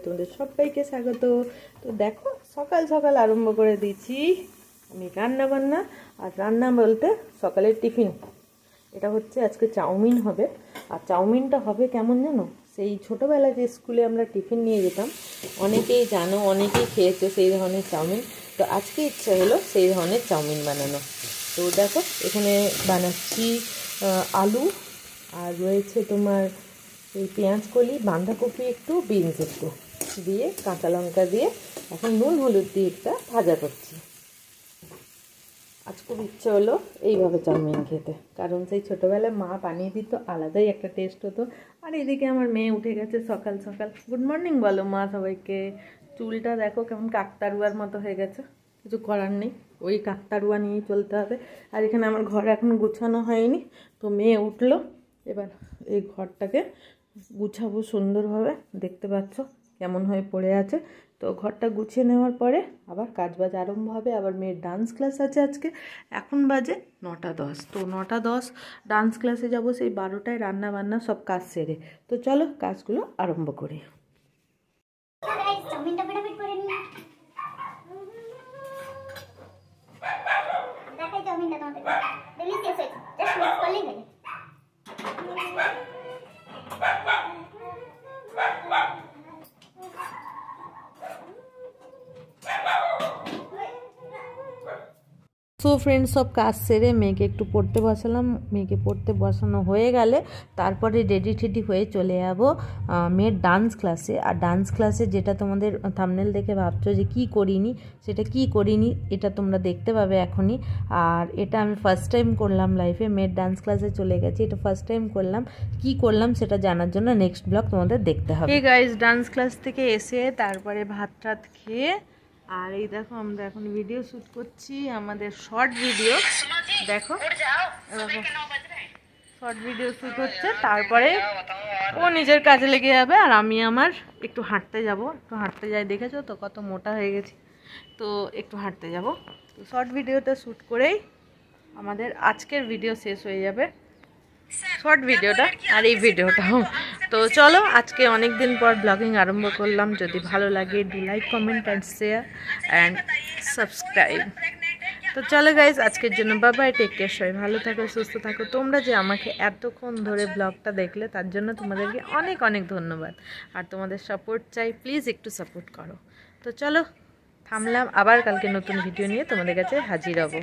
তোমাদের সবাইকে স্বাগত। তো দেখো সকাল সকাল আরম্ভ করে দিয়েছি আমি রান্না বান্না। আর রান্না বলতে সকালের টিফিন, এটা হচ্ছে আজকে চাউমিন হবে। আর চাউমিনটা হবে কেমন জানো, সেই ছোটোবেলায় যে স্কুলে আমরা টিফিন নিয়ে যেতাম, অনেকেই জানো, অনেকেই খেয়েছো সেই ধরনের চাউমিন। তো আজকে ইচ্ছা হলো সেই ধরনের চাউমিন বানানো। তো দেখো এখানে বানাচ্ছি আলু, আর রয়েছে তোমার এই পেঁয়াজ কলি, বাঁধাকপি একটু, বিনস একটু দিয়ে, কাঁচা লঙ্কা দিয়ে এখন নুন হলুদ দিয়ে একটা ভাজা করছি। আজ খুব ইচ্ছে হলো এইভাবে চাউমিন খেতে, কারণ সেই ছোটোবেলায় মা বানিয়ে দিত, আলাদাই একটা টেস্ট হতো। আর এদিকে আমার মেয়ে উঠে গেছে সকাল সকাল। গুড মর্নিং বলো মা সবাইকে। চুলটা দেখো কেমন কাকতারুয়ার মতো হয়ে গেছে, কিছু করার নেই, ওই কাকতারুয়া নিয়েই চলতে হবে। আর এখানে আমার ঘর এখনো গুছানো হয়নি, তো মেয়ে উঠলো, এবার এই ঘরটাকে গুছাবো সুন্দরভাবে। দেখতে পাচ্ছ কেমন হয়ে পড়ে আছে। তো ঘরটা গুছিয়ে নেওয়ার পরে আবার কাজবাজ আরম্ভ হবে। আবার মেয়ের ডান্স ক্লাস আছে আজকে। এখন বাজে 9:10, তো 9:10 ডান্স ক্লাসে যাব, সেই 12টায় রান্না বান্না সব কাজ সেরে। তো চলো কাজগুলো আরম্ভ করি। সো ফ্রেন্ডস, সব কাজ সেরে মেয়েকে একটু পড়তে বসালাম। মেয়েকে পড়তে বসানো হয়ে গেলে তারপরে রেডি টেডি হয়ে চলে যাবো মেয়ের ডান্স ক্লাসে। আর ডান্স ক্লাসে যেটা তোমাদের থাম্বনেল দেখে ভাবছো যে কি করিনি, সেটা কি করিনি এটা তোমরা দেখতে পাবে এখনই। আর এটা আমি ফার্স্ট টাইম করলাম লাইফে, মেয়ের ডান্স ক্লাসে চলে গেছি, এটা ফার্স্ট টাইম করলাম। কি করলাম সেটা জানার জন্য নেক্সট ব্লগ তোমাদের দেখতে হবে। এই গাইস, ডান্স ক্লাস থেকে এসে তারপরে ভাত টাত খেয়ে, আর এই দেখো আমরা এখন ভিডিও শ্যুট করছি, আমাদের শর্ট ভিডিও। দেখো শর্ট ভিডিও শ্যুট হচ্ছে, তারপরে ও নিজের কাজে লেগে যাবে, আর আমি আমার একটু হাঁটতে যাব। একটু হাঁটতে যাই, দেখেছো তো কত মোটা হয়ে গেছি, তো একটু হাঁটতে যাব। তো শর্ট ভিডিওটা শ্যুট করেই আমাদের আজকের ভিডিও শেষ হয়ে যাবে, শর্ট ভিডিওটা আর এই ভিডিওটাও। তো চলো, আজকে অনেক দিন পর ব্লগিং আরম্ভ করলাম। যদি ভালো লাগে do like, comment and share and subscribe. তো চলো গাইজ, আজকের জন্য বাই বাই, টেক কেয়ার, সবাই ভালো থাকো, সুস্থ থাকো। তোমরা যে আমাকে এতক্ষণ ধরে ব্লগটা দেখলে তার জন্য তোমাদেরকে অনেক অনেক ধন্যবাদ। আর তোমাদের সাপোর্ট চাই, প্লিজ একটু সাপোর্ট করো। তো চলো থামলাম, আবার কালকে নতুন ভিডিও নিয়ে তোমাদের কাছে হাজির হব।